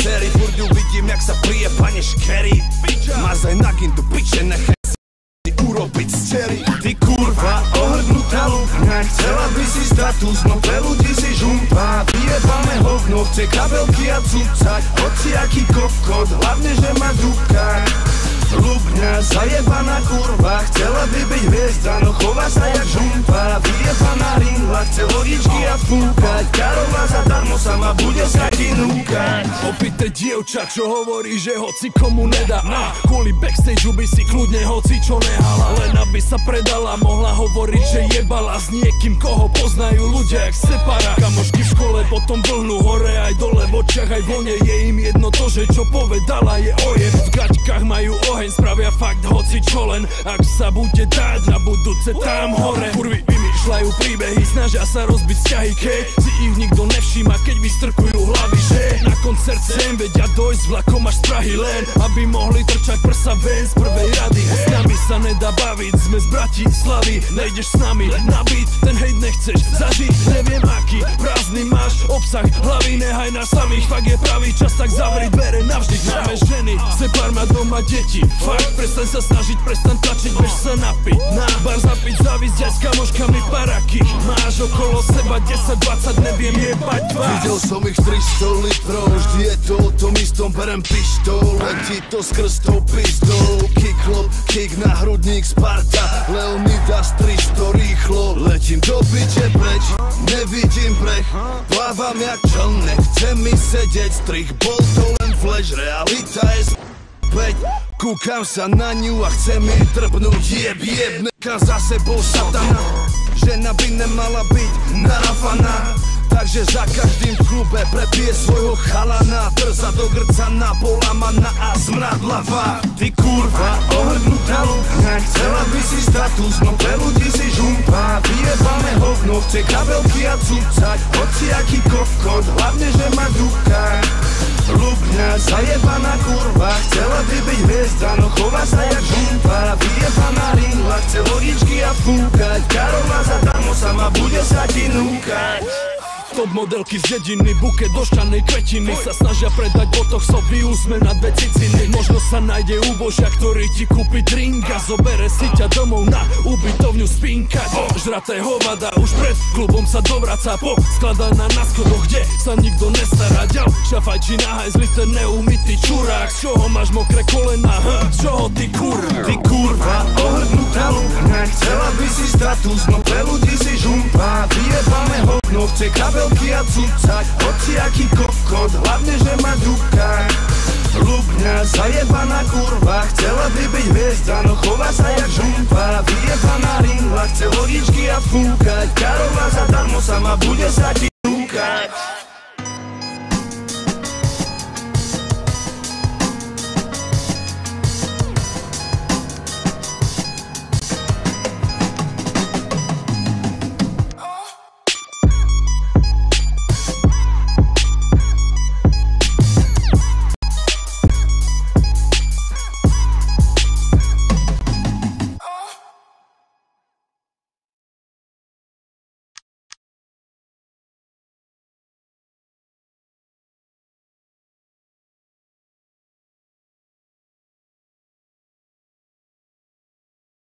dcery. Furt ju vidím, jak sa prijebane škerí. Mazaj na gindu, piče, nechaj si urobiť z cery. Ty kurva, ohrdnutá lúbňa, chcela by si status, no pre ľudí si žumpa. Vyjebame hovno, chce kabelky a cucať, hociaký kokot, hlavne, že má dúbka. Ľubňa, zajebaná kurva, chcela by byť hviezda, no chová sa jak žumpa. Vyjebaná ringla, chce hodičky a fúkať, Karola zadarmo sama bude sa ti núkať. Opité dievča, čo hovorí, že hoci komu nedá. Kvôli backstageu by si kľudne hoci čo nehala. Len aby sa predala, mohla hovoriť, že jebala s niekým, koho poznajú ľudia jak separa. Kamošky v škole potom vlhnú hore aj dole, v očiach aj vlne. Je im jedno to, že čo povedala je ojeb. V gaťkách majú oheň, spravia fakt hoci čo len, ak sa bude dať na budúce tam hore. Kurvy vymýšľajú príbehy, snažia sa rozbiť vzťahy, keď si ich nikto nevšíma, keď vystrkujú hlavy, že na koncert sem vedia dojsť vlakom až z Prahy len, aby mohli trčať prsa ven z prvej rady. S nami sa nedá baviť, sme z Bratislavy, nejdeš s nami na beat, ten hejt nechceš zažiť, neviem aký prázdny máš obsah hlavy, nehaj nás samých, fakt je pravý čas, tak zavri dvere navždy. Máme ženy, sepár má doma deti, fakt prestaň sa snažiť, prestaň tlačiť, bež sa napiť, na bar zapiť, závisť aj s kamoškami paraky. Máš okolo seba 10-20, neviem jebať vás. Videl som ich 300 litrov, vždy je to o tom istom, berem pištol, letí to skrz tou pizdou. Kick klop, kick na hrudník Sparta, Leonidas 300 rýchlo, letím do piče preč, nevidím breh, plávam jak čln, nechce mi sedieť, strich bol to len flash, realita je späť. Kúkam sa na ňu a chcem jej trpnúť, jeb, nechám za sebou satana. Žena by nemala byť narafaná, takže za každým v klube prepije svojho chalana. Drza do grcana, polamaná a smradlavá. Ty kurva, ohrdnutá lúbňa, chcela by si status, no pre ľudí si žumpa. Vyjebame hovno, chce kabelky a cucať, hociaký kokot, hlavne, že má dúbka. Ľubňa, zajebaná kurva, chcela by byť hviezda, no chová sa jak žumpa. Vyjebaná ringla, chce hodičky a fúkať, Karola zadarmo sama bude sa ti núkať. Top modelky z dediny, buket do šťanej kvetiny, sa snažia predať botoxový úsmev na dve ciciny. Možno sa nájde úbožia, ktorý ti kúpi drink a zobere si ťa domov na ubytovňu spínkať. Žraté hovada už pred klubom sa dovraca, skladaná na schodoch, kde sa nikto nestará. Ďalšia fajčí na hajzli, ten neumytý čurák. Z čoho máš mokré kolena, z čoho ty kurva? Ty kurva, ohrdnutá lúbňa, chcela by si status, no pre ľudí si žumpa. Vyjebame hovno, chce kabelky a cucať, hociaký kokot, hlavne, že má dúbka. Ľubňa, zajebaná kurva, chcela by byť hviezda, no chová sa jak žumpa. Vyjebaná ringla, chce hodičky a fúkať, Karola zadarmo sama bude sa ti